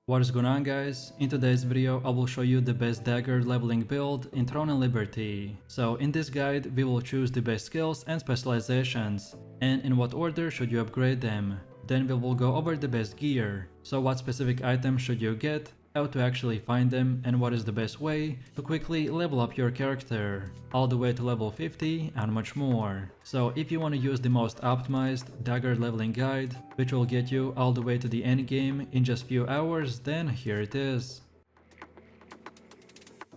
What is going on, guys? In today's video I will show you the best dagger leveling build in Throne and Liberty. So in this guide we will choose the best skills and specializations, and in what order should you upgrade them. Then we will go over the best gear, so what specific items should you get, how to actually find them, and what is the best way to quickly level up your character, all the way to level 50 and much more. So if you want to use the most optimized dagger leveling guide, which will get you all the way to the end game in just few hours, then here it is.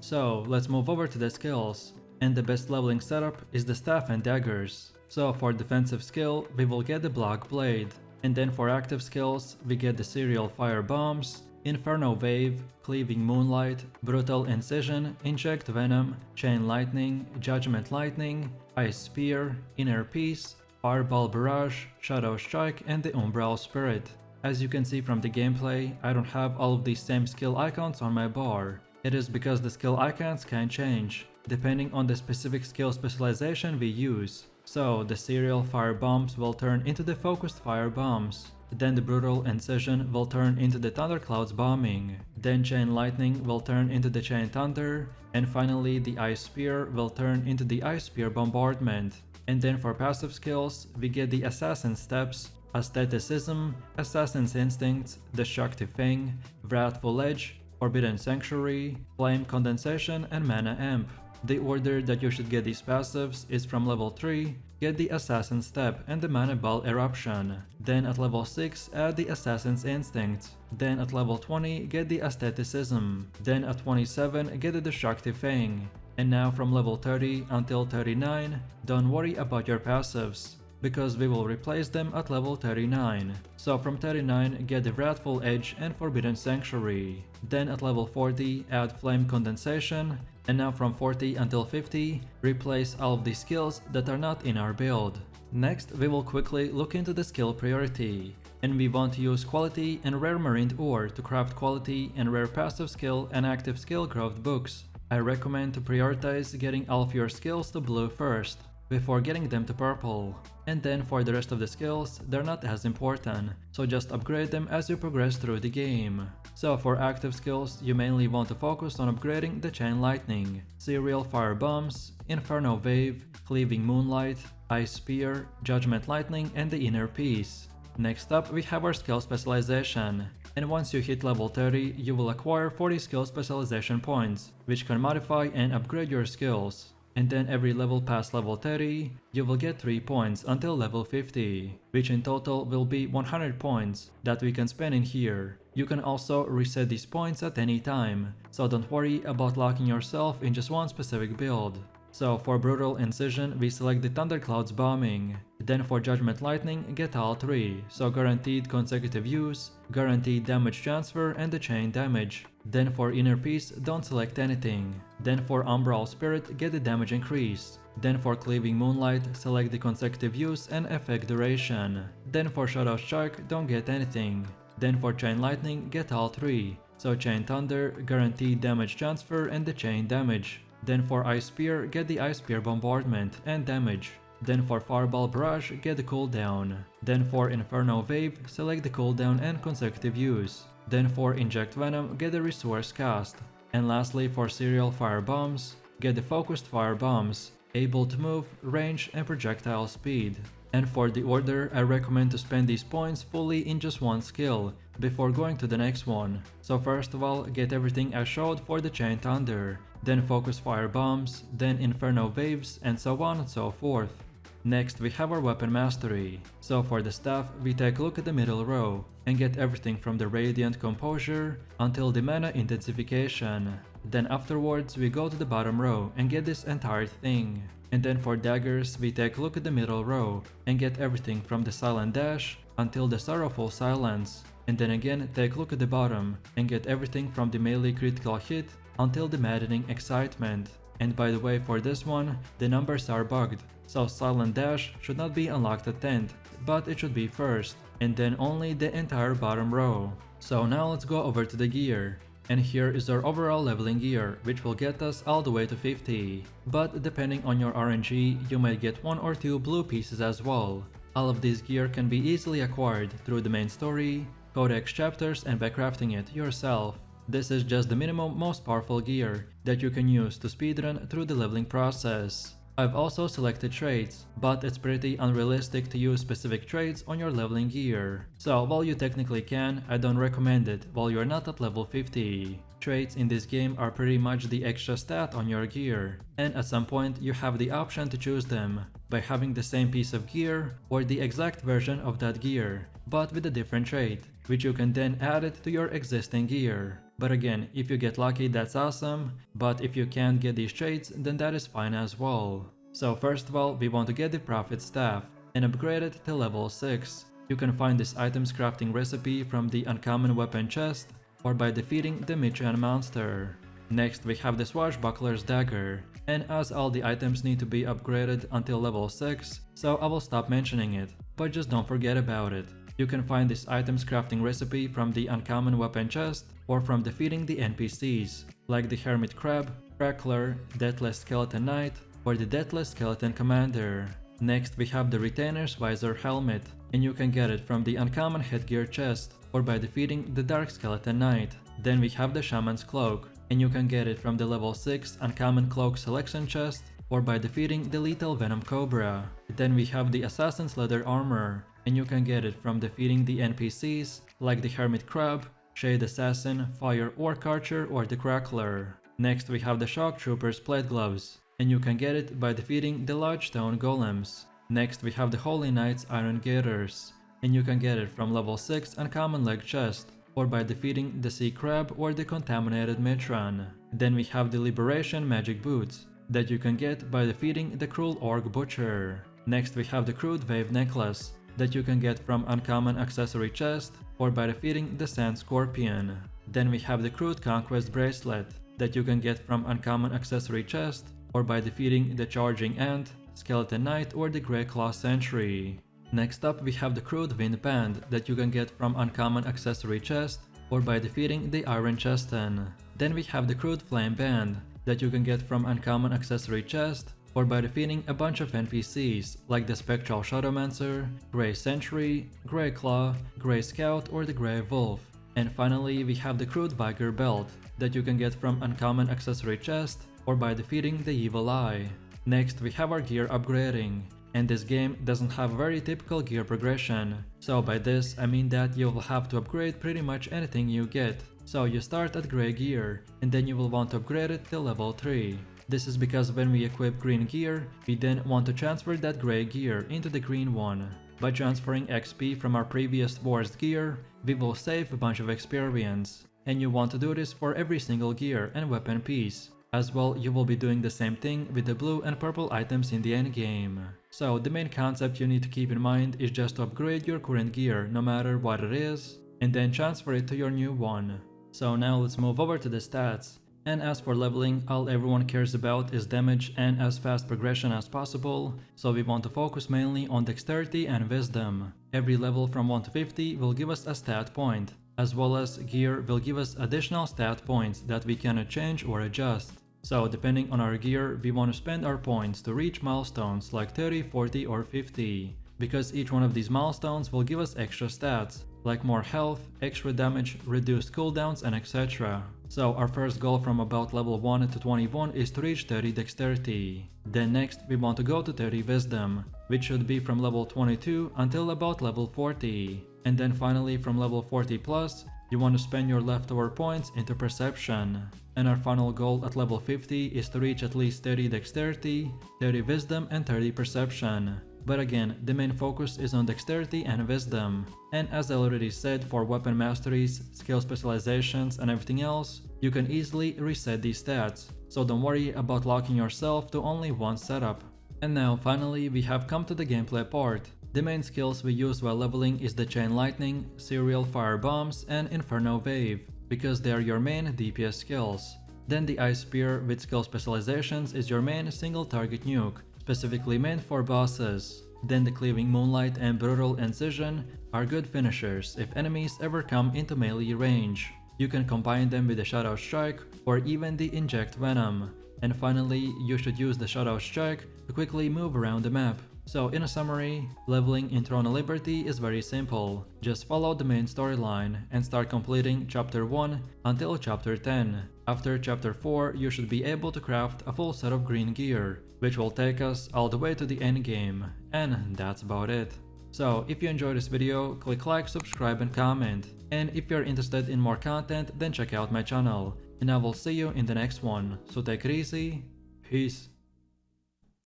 So let's move over to the skills, and the best leveling setup is the staff and daggers. So for defensive skill we will get the block blade, and then for active skills we get the serial fire bombs, Inferno Wave, Cleaving Moonlight, Brutal Incision, Inject Venom, Chain Lightning, Judgment Lightning, Ice Spear, Inner Peace, Fireball Barrage, Shadow Strike, and the Umbral Spirit. As you can see from the gameplay, I don't have all of these same skill icons on my bar. It is because the skill icons can change, depending on the specific skill specialization we use. So the serial fire bombs will turn into the focused fire bombs. Then the Brutal Incision will turn into the Thunderclouds bombing. Then Chain Lightning will turn into the Chain Thunder. And finally the Ice Spear will turn into the Ice Spear bombardment. And then for passive skills, we get the Assassin Steps, Aestheticism, Assassin's Instincts, Destructive Fang, Wrathful Edge, Forbidden Sanctuary, Flame Condensation, and Mana Amp. The order that you should get these passives is from level 3, get the Assassin Step and the Mana Ball Eruption. Then at level 6, add the Assassin's Instinct. Then at level 20, get the Aestheticism. Then at 27, get the Destructive Fang. And now from level 30 until 39, don't worry about your passives, because we will replace them at level 39. So from 39, get the Wrathful Edge and Forbidden Sanctuary. Then at level 40, add Flame Condensation. And now from 40 until 50, replace all of the skills that are not in our build. Next, we will quickly look into the skill priority, and we want to use quality and rare marined ore to craft quality and rare passive skill and active skill growth books. I recommend to prioritize getting all of your skills to blue first, before getting them to purple. And then for the rest of the skills, they're not as important, so just upgrade them as you progress through the game. So for active skills, you mainly want to focus on upgrading the Chain Lightning, Serial Fire Bombs, Inferno Wave, Cleaving Moonlight, Ice Spear, Judgment Lightning, and the Inner Peace. Next up we have our skill specialization, and once you hit level 30 you will acquire 40 skill specialization points, which can modify and upgrade your skills. And then every level past level 30, you will get 3 points until level 50, which in total will be 100 points that we can spend in here. You can also reset these points at any time, so don't worry about locking yourself in just one specific build. So for Brutal Incision, we select the Thunderclouds Bombing. Then for Judgment Lightning, get all 3, so guaranteed consecutive use, guaranteed damage transfer, and the chain damage. Then for Inner Peace, don't select anything. Then for Umbral Spirit, get the damage increase. Then for Cleaving Moonlight, select the consecutive use and effect duration. Then for Shadow Strike, don't get anything. Then for Chain Lightning, get all 3, so Chain Thunder, guaranteed damage transfer, and the chain damage. Then for Ice Spear, get the Ice Spear bombardment and damage. Then for Fireball Barrage, get the cooldown. Then for Inferno Wave, select the cooldown and consecutive use. Then for Inject Venom, get the Resource Cast. And lastly for Serial Fire Bombs, get the Focused Fire Bombs, able to move, range, and projectile speed. And for the order, I recommend to spend these points fully in just one skill, before going to the next one. So first of all, get everything I showed for the Chain Thunder, then Focus Fire Bombs, then Inferno Waves, and so on and so forth. Next we have our Weapon Mastery. So for the staff, we take a look at the middle row, and get everything from the Radiant Composure until the Mana Intensification. Then afterwards we go to the bottom row and get this entire thing. And then for daggers, we take a look at the middle row and get everything from the Silent Dash until the Sorrowful Silence. And then again take a look at the bottom and get everything from the melee critical hit until the Maddening Excitement. And by the way, for this one, the numbers are bugged, so Silent Dash should not be unlocked at 10th, but it should be first, and then only the entire bottom row. So now let's go over to the gear. And here is our overall leveling gear, which will get us all the way to 50. But depending on your RNG, you might get 1 or 2 blue pieces as well. All of this gear can be easily acquired through the main story, codex chapters and by crafting it yourself. This is just the minimum most powerful gear that you can use to speedrun through the leveling process. I've also selected traits, but it's pretty unrealistic to use specific traits on your leveling gear. So while you technically can, I don't recommend it while you're not at level 50. Traits in this game are pretty much the extra stat on your gear, and at some point you have the option to choose them by having the same piece of gear or the exact version of that gear, but with a different trait, which you can then add it to your existing gear. But again, if you get lucky, that's awesome, but if you can't get these traits, then that is fine as well. So first of all, we want to get the Prophet Staff and upgrade it to level 6. You can find this item's crafting recipe from the Uncommon Weapon chest or by defeating the Mitran monster. Next we have the Swashbuckler's Dagger, and as all the items need to be upgraded until level 6, so I will stop mentioning it, but just don't forget about it. You can find this item's crafting recipe from the Uncommon Weapon chest or from defeating the NPCs, like the Hermit Crab, Crackler, Deathless Skeleton Knight, or the Deathless Skeleton Commander. Next we have the Retainer's Visor Helmet, and you can get it from the Uncommon Headgear chest or by defeating the Dark Skeleton Knight. Then we have the Shaman's Cloak, and you can get it from the level 6 Uncommon Cloak Selection chest or by defeating the Lethal Venom Cobra. Then we have the Assassin's Leather Armor, and you can get it from defeating the NPCs like the Hermit Crab, Shade Assassin, Fire Orc Archer, or the Crackler. Next we have the Shock Trooper's Plate Gloves, and you can get it by defeating the Large Stone Golems. Next we have the Holy Knight's Iron Gaiters, and you can get it from level 6 Uncommon Leg Chest or by defeating the Sea Crab or the Contaminated Mitran. Then we have the Liberation Magic Boots that you can get by defeating the Cruel Orc Butcher. Next we have the Crude Wave Necklace that you can get from Uncommon Accessory Chest or by defeating the Sand Scorpion. Then we have the Crude Conquest Bracelet that you can get from Uncommon Accessory Chest or by defeating the Charging Ant, Skeleton Knight, or the Grey Claw Sentry. Next up we have the Crude Wind Band that you can get from Uncommon Accessory Chest or by defeating the Iron Cheston. Then we have the Crude Flame Band that you can get from Uncommon Accessory Chest or by defeating a bunch of NPCs like the Spectral Shadowmancer, Grey Sentry, Grey Claw, Grey Scout, or the Grey Wolf. And finally we have the Crude Vigor Belt that you can get from Uncommon Accessory Chest or by defeating the Evil Eye. Next we have our gear upgrading, and this game doesn't have a very typical gear progression, so by this I mean that you will have to upgrade pretty much anything you get. So you start at grey gear, and then you will want to upgrade it till level 3. This is because when we equip green gear, we then want to transfer that grey gear into the green one. By transferring XP from our previous worst gear, we will save a bunch of experience, and you want to do this for every single gear and weapon piece. As well, you will be doing the same thing with the blue and purple items in the endgame. So the main concept you need to keep in mind is just to upgrade your current gear no matter what it is, and then transfer it to your new one. So now let's move over to the stats. And as for leveling, all everyone cares about is damage and as fast progression as possible, so we want to focus mainly on dexterity and wisdom. Every level from 1 to 50 will give us a stat point, as well as gear will give us additional stat points that we cannot change or adjust. So depending on our gear, we want to spend our points to reach milestones like 30, 40 or 50, because each one of these milestones will give us extra stats, like more health, extra damage, reduced cooldowns, and etc. So our first goal from about level 1 to 21 is to reach 30 dexterity. Then next we want to go to 30 wisdom, which should be from level 22 until about level 40. And then finally from level 40 plus, you want to spend your leftover points into perception. And our final goal at level 50 is to reach at least 30 dexterity, 30 wisdom, and 30 perception. But again, the main focus is on dexterity and wisdom. And as I already said, for weapon masteries, skill specializations, and everything else, you can easily reset these stats, so don't worry about locking yourself to only one setup. And now finally we have come to the gameplay part. The main skills we use while leveling is the Chain Lightning, Serial Fire Bombs, and Inferno Wave, because they are your main DPS skills. Then the Ice Spear with skill specializations is your main single target nuke, specifically meant for bosses. Then the Cleaving Moonlight and Brutal Incision are good finishers if enemies ever come into melee range. You can combine them with the Shadow Strike or even the Inject Venom. And finally, you should use the Shadow Strike to quickly move around the map. So in a summary, leveling in Throne of Liberty is very simple. Just follow the main storyline and start completing chapter 1 until chapter 10. After chapter 4 you should be able to craft a full set of green gear, which will take us all the way to the endgame, and that's about it. So if you enjoyed this video, click like, subscribe and comment. And if you're interested in more content, then check out my channel. And I will see you in the next one. So take it easy. Peace.